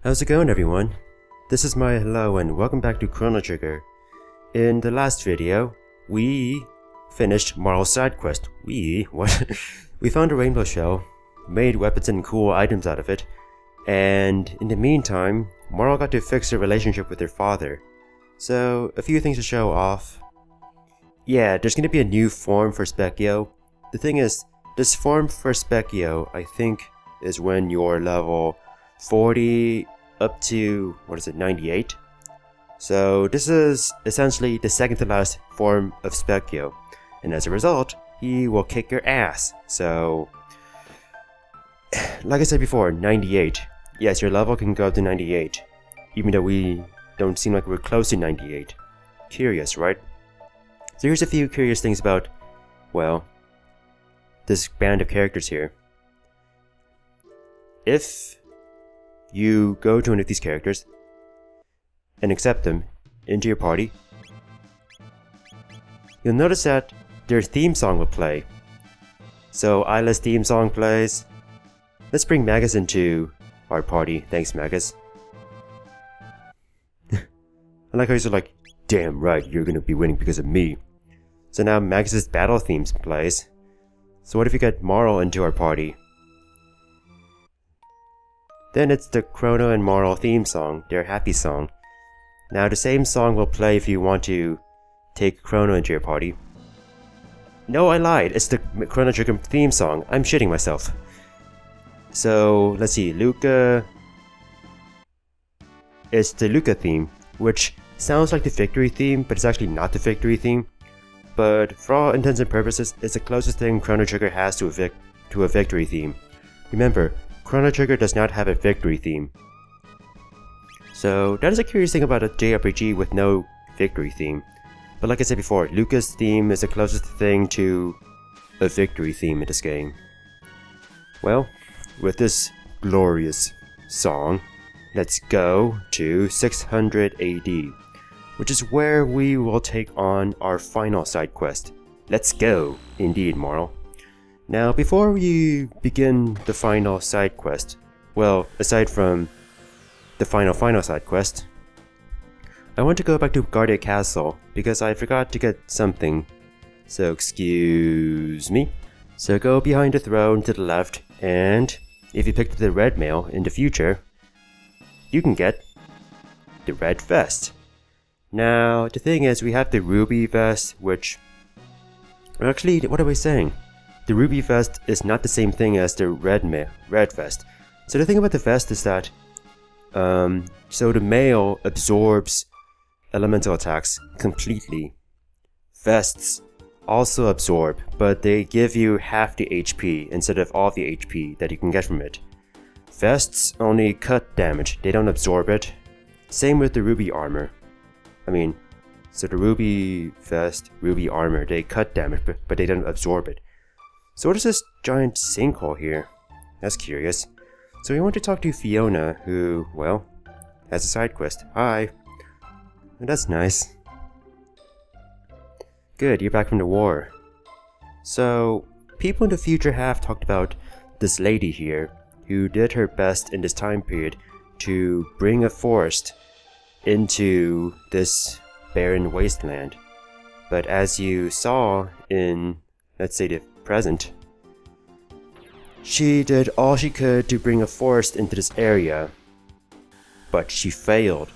How's it going, everyone? This is my hello and welcome back to Chrono Trigger. In the last video, we finished Marl's side quest. What? We found a rainbow shell, made weapons and cool items out of it, and in the meantime, Marl got to fix her relationship with her father. So, a few things to show off. Yeah, there's gonna be a new form for Specchio. The thing is, this form for Specchio, I think, is when you're level 40 up to, 98? So this is essentially the second to last form of Specchio, and as a result, he will kick your ass. So, like I said before, 98. Yes, your level can go up to 98, even though we don't seem like we're close to 98. Curious, right? So here's a few curious things about, well, this band of characters here. If you go to one of these characters and accept them into your party, you'll notice that their theme song will play. So Isla's theme song plays. Let's bring Magus into our party. Thanks, Magus. I like how he's like, damn right, you're gonna be winning because of me. So now Magus's battle themes plays. So what if we get Marl into our party? Then it's the Chrono and Marl theme song, their happy song. Now the same song will play if you want to take Chrono into your party. No, I lied, it's the Chrono Trigger theme song. I'm shitting myself. So, let's see, Luca... It's the Luca theme, which sounds like the victory theme, but it's actually not the victory theme. But for all intents and purposes, it's the closest thing Chrono Trigger has to a victory theme. Remember, Chrono Trigger does not have a victory theme. So that is a curious thing about a JRPG with no victory theme. But like I said before, Luca's theme is the closest thing to a victory theme in this game. Well, with this glorious song, let's go to 600 AD, which is where we will take on our final side quest. Let's go, indeed, Marl. Now, before we begin the final side quest, well, aside from the final side quest, I want to go back to Guardia Castle because I forgot to get something. So excuse me. So go behind the throne to the left, and if you pick the red mail in the future, you can get the red vest. Now, the thing is, we have the ruby vest, which... Actually, what am I saying? The ruby vest is not the same thing as the red vest. So the thing about the vest is that, so the mail absorbs elemental attacks completely. Vests also absorb, but they give you half the HP instead of all the HP that you can get from it. Vests only cut damage, they don't absorb it. Same with the ruby armor. So the ruby vest, ruby armor, they cut damage, but they don't absorb it. So what is this giant sinkhole here? That's curious. So we want to talk to Fiona, who, well, has a side quest. Hi. That's nice. Good, you're back from the war. So, people in the future have talked about this lady here, who did her best in this time period to bring a forest into this barren wasteland. But as you saw in, let's say, the present, she did all she could to bring a forest into this area, but she failed.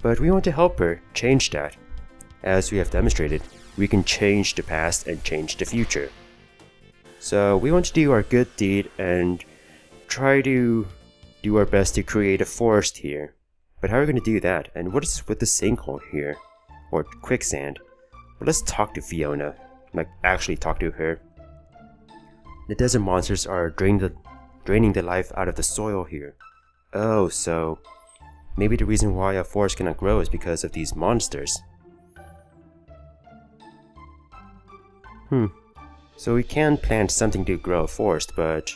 But we want to help her change that. As we have demonstrated, we can change the past and change the future. So we want to do our good deed and try to do our best to create a forest here. But how are we going to do that? And what is with the sinkhole here? Or quicksand? Well, let's talk to Fiona. Like, actually talk to her. The desert monsters are draining the life out of the soil here. Oh, so maybe the reason why a forest cannot grow is because of these monsters. So we can plant something to grow a forest, but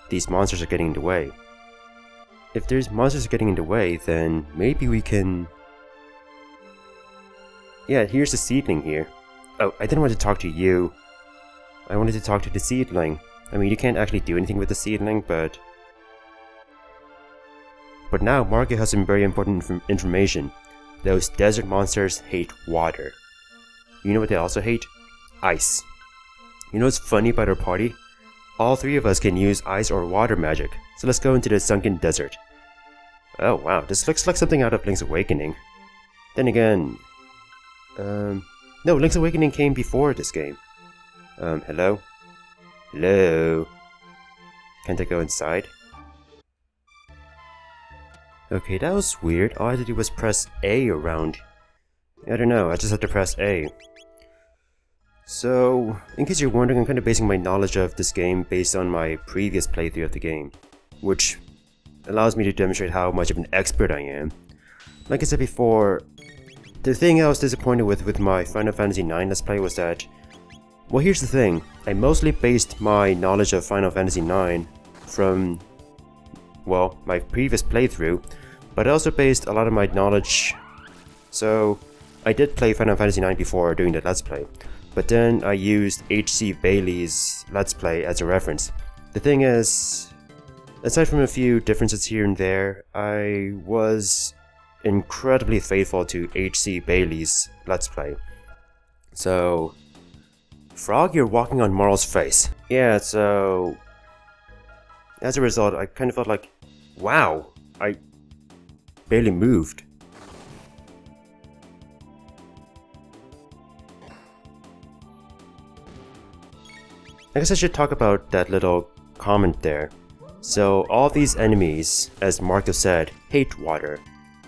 these monsters are getting in the way. If there's monsters getting in the way, then maybe we can... Yeah, here's the seedling here. Oh, I didn't want to talk to you. I wanted to talk to the seedling. You can't actually do anything with the seedling, but But now Marco has some very important information. Those desert monsters hate water. You know what they also hate? Ice. You know what's funny about our party? All three of us can use ice or water magic, so let's go into the sunken desert. Oh wow, this looks like something out of Link's Awakening. Then again... no, Link's Awakening came before this game. Hello? Hello? Can't I go inside? Okay, that was weird. All I had to do was press A around. I don't know, I just had to press A. So, in case you're wondering, I'm kind of basing my knowledge of this game based on my previous playthrough of the game, which allows me to demonstrate how much of an expert I am. Like I said before, the thing I was disappointed with my Final Fantasy IX Let's Play was that, well, here's the thing, I mostly based my knowledge of Final Fantasy IX from, well, my previous playthrough, but I also based a lot of my knowledge, so I did play Final Fantasy IX before doing the Let's Play, but then I used H.C. Bailey's Let's Play as a reference. The thing is, aside from a few differences here and there, I was incredibly faithful to H.C. Bailey's Let's Play. So, Frog, you're walking on Marl's face. Yeah, so as a result, I kind of felt like, wow, I barely moved. I guess I should talk about that little comment there. So all these enemies, as Marco said, hate water.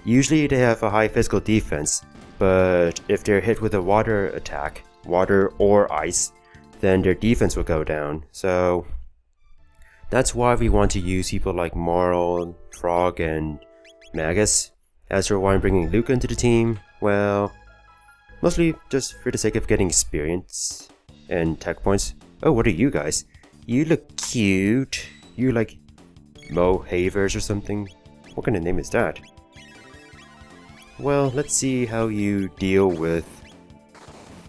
Usually they have a high physical defense, but if they're hit with a water attack, water or ice, then their defense will go down. So that's why we want to use people like Marl, Frog, and Magus. As for why I'm bringing Luca into the team, well, mostly just for the sake of getting experience and tech points. Oh, what are you guys? You look cute. You like Mohavers or something? What kind of name is that? Well, let's see how you deal with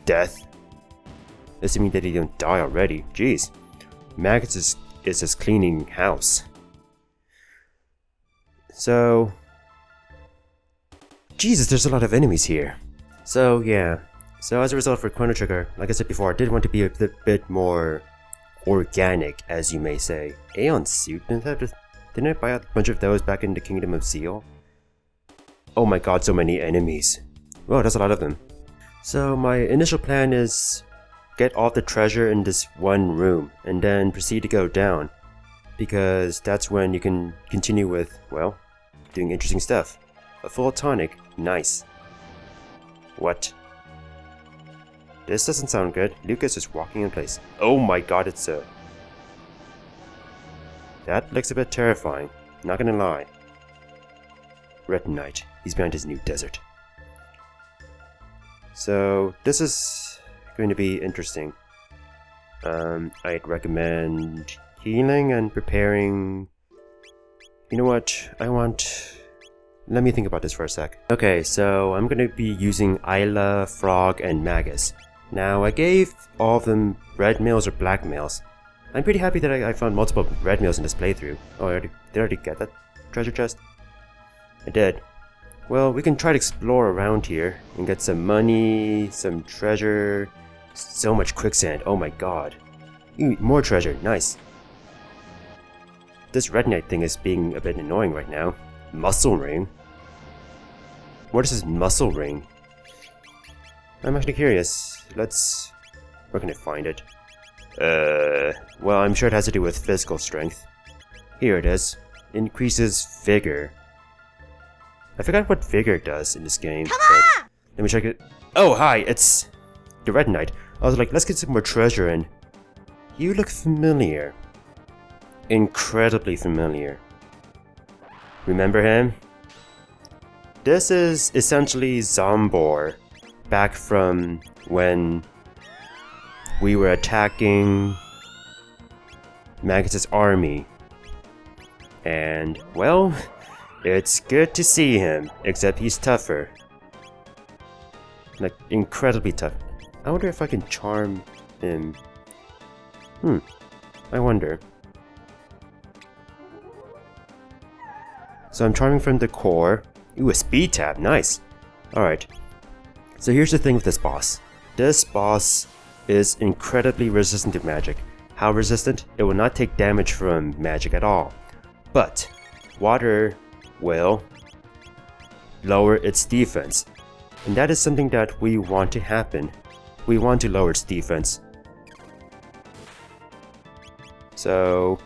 death. Assuming that you don't die already. Jeez. Magus is just cleaning house. So... Jesus, there's a lot of enemies here. So, yeah. So as a result for Chrono Trigger, like I said before, I did want to be a bit more organic, as you may say. Aeon Suit? Didn't I buy a bunch of those back in the Kingdom of Seal? Oh my god, so many enemies. Whoa, that's a lot of them. So my initial plan is get all the treasure in this one room, and then proceed to go down. Because that's when you can continue with, well, doing interesting stuff. A full tonic, nice. What? This doesn't sound good. Lucas is walking in place. Oh my god, it's a... That looks a bit terrifying. Not gonna lie. Red Knight. He's behind his new desert. So, this is going to be interesting. I'd recommend healing and preparing... You know what? Let me think about this for a sec. Okay, so I'm gonna be using Isla, Frog, and Magus. Now, I gave all of them red mails or black mails. I'm pretty happy that I found multiple red mails in this playthrough. Oh, did I already get that treasure chest? I did. Well, we can try to explore around here and get some money, some treasure, so much quicksand, oh my god. More treasure, nice. This Red Knight thing is being a bit annoying right now. Muscle ring? What is this muscle ring? I'm actually curious. Where can I find it? Well, I'm sure it has to do with physical strength. Here it is. Increases vigor. I forgot what vigor does in this game, but let me check it. Oh, hi, it's the Red Knight. I was like, let's get some more treasure in. You look familiar. Incredibly familiar. Remember him? This is essentially Zombor, back from when we were attacking Magus's army. And, well, it's good to see him, except he's tougher. Like, incredibly tough. I wonder if I can charm him. I wonder. So I'm charming from the core. Ooh, a speed tab, nice. Alright. So here's the thing with this boss. This boss is incredibly resistant to magic. How resistant? It will not take damage from magic at all. But water will lower its defense. And that is something that we want to happen. We want to lower its defense. So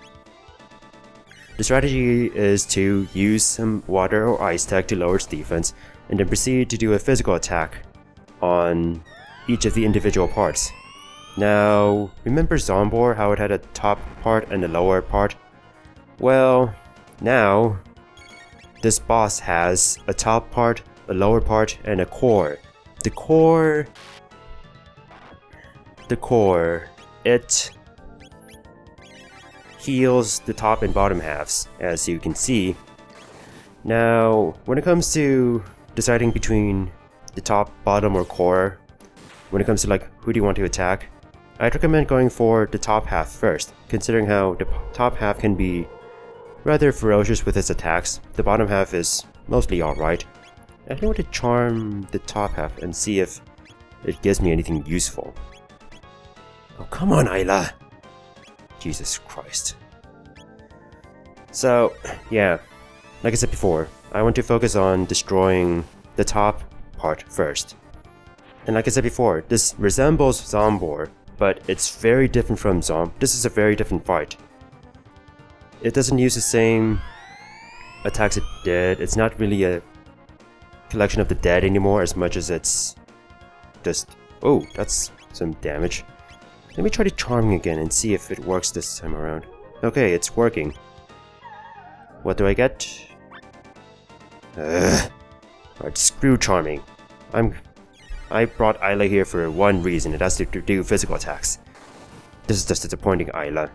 the strategy is to use some water or ice tech to lower its defense, and then proceed to do a physical attack on each of the individual parts. Now, remember Zombor, how it had a top part and a lower part? Well, now this boss has a top part, a lower part, and a core. The core, it heals the top and bottom halves, as you can see. Now, when it comes to deciding between the top, bottom, or core, when it comes to like who do you want to attack, I'd recommend going for the top half first, considering how the top half can be rather ferocious with its attacks. The bottom half is mostly alright. I think I want to charm the top half and see if it gives me anything useful. Oh, come on, Ayla! Jesus Christ. So, yeah, like I said before, I want to focus on destroying the top part first. And like I said before, this resembles Zombor, but it's very different from This is a very different fight. It doesn't use the same attacks it did. It's not really a collection of the dead anymore as much as it's just... Oh, that's some damage. Let me try to charming again and see if it works this time around. Okay, it's working. What do I get? Alright, screw charming. I brought Ayla here for one reason, and that's to do physical attacks. This is just disappointing, Ayla.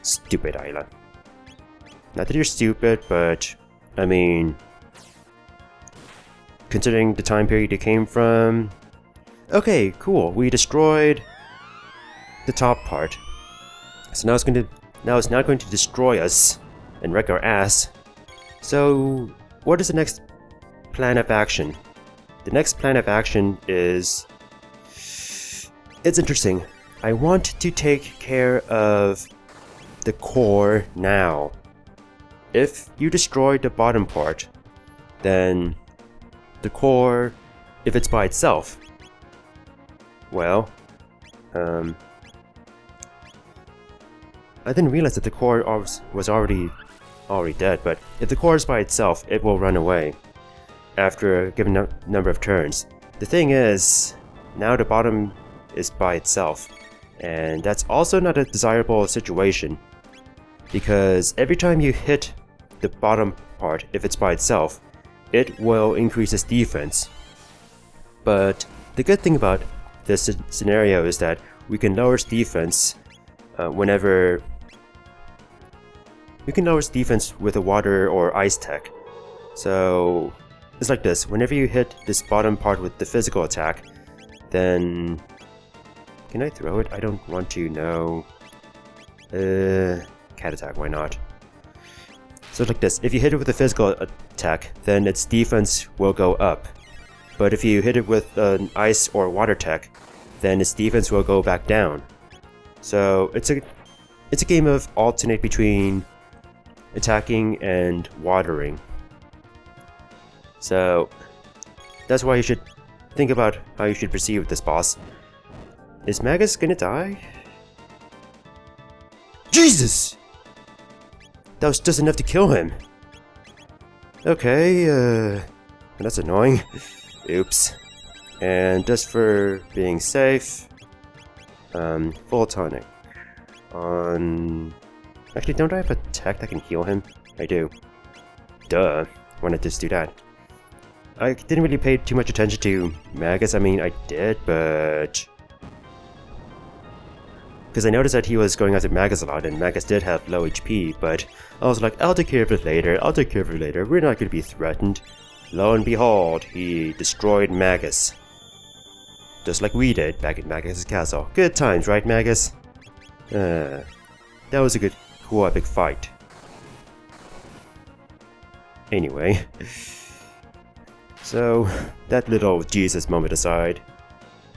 Stupid Ayla. Not that you're stupid, but I mean, considering the time period you came from. Okay, cool. We destroyed the top part. So now it's not going to destroy us and wreck our ass. So what is the next plan of action? The next plan of action is... It's interesting. I want to take care of the core now. If you destroy the bottom part, then the core, if it's by itself, well, I didn't realize that the core was already dead, but if the core is by itself, it will run away after a given number of turns. The thing is, now the bottom is by itself, and that's also not a desirable situation, because every time you hit the bottom part, if it's by itself, it will increase its defense. But the good thing about this scenario is that we can lower its defense whenever... We can lower its defense with a water or ice tech. So it's like this. Whenever you hit this bottom part with the physical attack, then... Can I throw it? I don't want to, no. Cat attack, why not? So it's like this. If you hit it with a physical attack, then its defense will go up. But if you hit it with an ice or water tech, then its defense will go back down. So it's a game of alternate between attacking and watering. So that's why you should think about how you should proceed with this boss. Is Magus gonna die? Jesus! That was just enough to kill him. Okay, that's annoying. Oops. And just for being safe, full tonic. Actually, don't I have a tech that can heal him? I do. Duh. Why not just do that? I didn't really pay too much attention to Magus. I mean, I did, but... Because I noticed that he was going after Magus a lot, and Magus did have low HP, but I was like, I'll take care of it later, we're not going to be threatened. Lo and behold, he destroyed Magus. Just like we did back in Magus' castle. Good times, right, Magus? That was a good, cool, epic fight. Anyway. So, that little Jesus moment aside,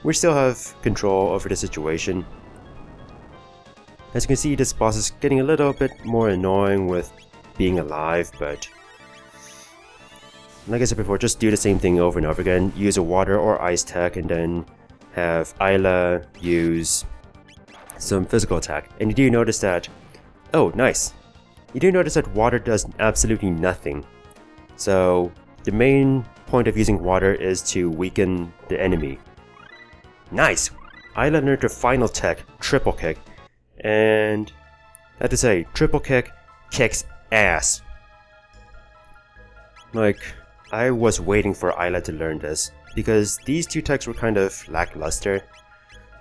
we still have control over the situation. As you can see, this boss is getting a little bit more annoying with being alive, but like I said before, just do the same thing over and over again. Use a water or ice tech and then have Isla use some physical attack. And you do notice that... Oh, nice! You do notice that water does absolutely nothing. So, the main point of using water is to weaken the enemy. Nice! Isla learned her final tech, Triple Kick. And I have to say, Triple Kick kicks ass. Like, I was waiting for Isla to learn this, because these two techs were kind of lackluster.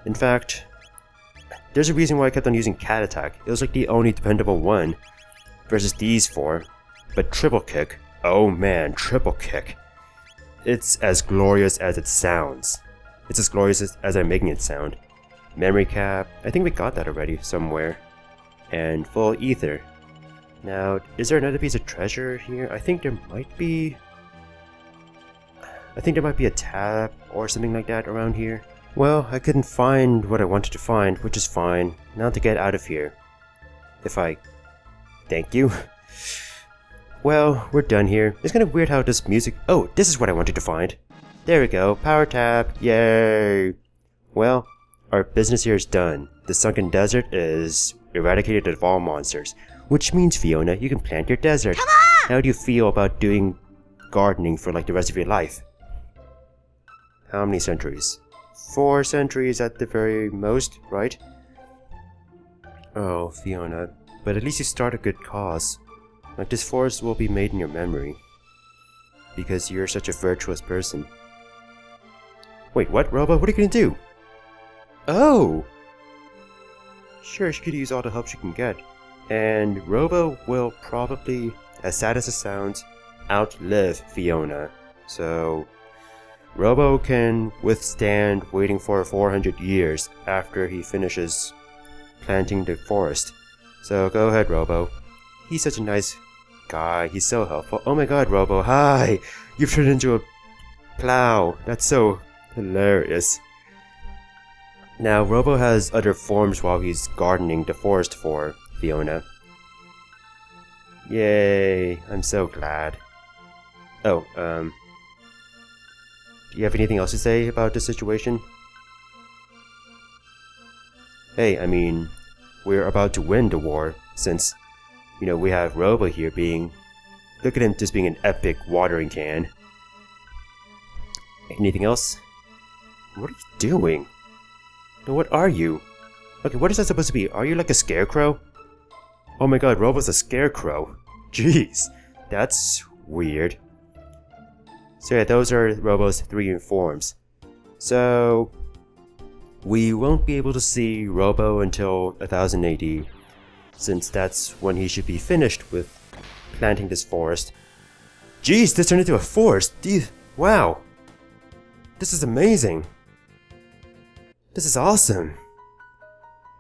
In fact, there's a reason why I kept on using Cat Attack. It was like the only dependable one versus these four. But Triple Kick, oh man, Triple Kick. It's as glorious as it sounds. It's as glorious as I'm making it sound. Memory Cap, I think we got that already somewhere. And Full Ether. Now, is there another piece of treasure here? I think there might be... a tab or something like that around here. Well, I couldn't find what I wanted to find, which is fine. Now to get out of here. Thank you. Well, we're done here. It's kind of weird how this music... Oh, this is what I wanted to find. There we go, power tab, yay! Well, our business here is done. The sunken desert is eradicated of all monsters. Which means, Fiona, you can plant your desert. Come on! How do you feel about doing gardening for like the rest of your life? How many centuries? 4 centuries at the very most, right? Oh, Fiona. But at least you start a good cause. Like this forest will be made in your memory. Because you're such a virtuous person. Wait, what, Robo? What are you gonna do? Oh! Sure, she could use all the help she can get. And Robo will probably, as sad as it sounds, outlive Fiona. So... Robo can withstand waiting for 400 years after he finishes planting the forest. So go ahead, Robo. He's such a nice guy. He's so helpful. Oh my god, Robo. Hi! You've turned into a plow. That's so hilarious. Now, Robo has other forms while he's gardening the forest for Fiona. Yay. I'm so glad. Oh, do you have anything else to say about this situation? Hey, I mean, we're about to win the war, since, you know, we have Robo here being... Look at him just being an epic watering can. Anything else? What are you doing? No, what are you? Okay, what is that supposed to be? Are you like a scarecrow? Oh my god, Robo's a scarecrow. Jeez, that's weird. So yeah, those are Robo's 3 forms. So... we won't be able to see Robo until 1000 AD, since that's when he should be finished with planting this forest. Jeez, this turned into a forest! Wow! This is amazing! This is awesome!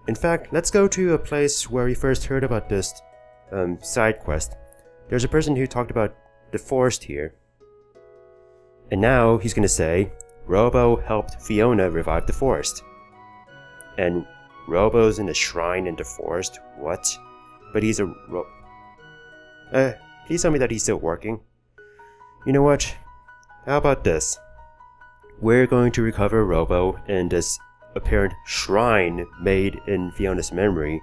In fact, let's go to a place where we first heard about this side quest. There's a person who talked about the forest here. And now he's gonna say, Robo helped Fiona revive the forest. And Robo's in a shrine in the forest? What? But he's a please tell me that he's still working. You know what? How about this? We're going to recover Robo in this apparent shrine made in Fiona's memory.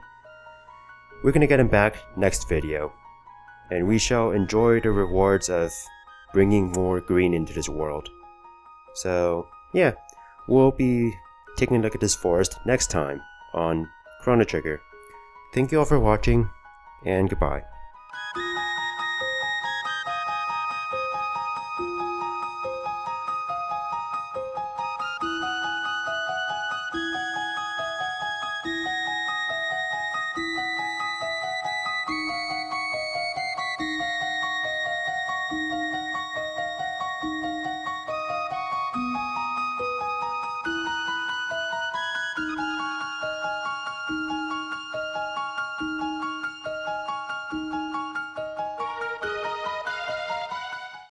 We're gonna get him back next video. And we shall enjoy the rewards of bringing more green into this world. So, yeah, we'll be taking a look at this forest next time on Chrono Trigger. Thank you all for watching, and goodbye.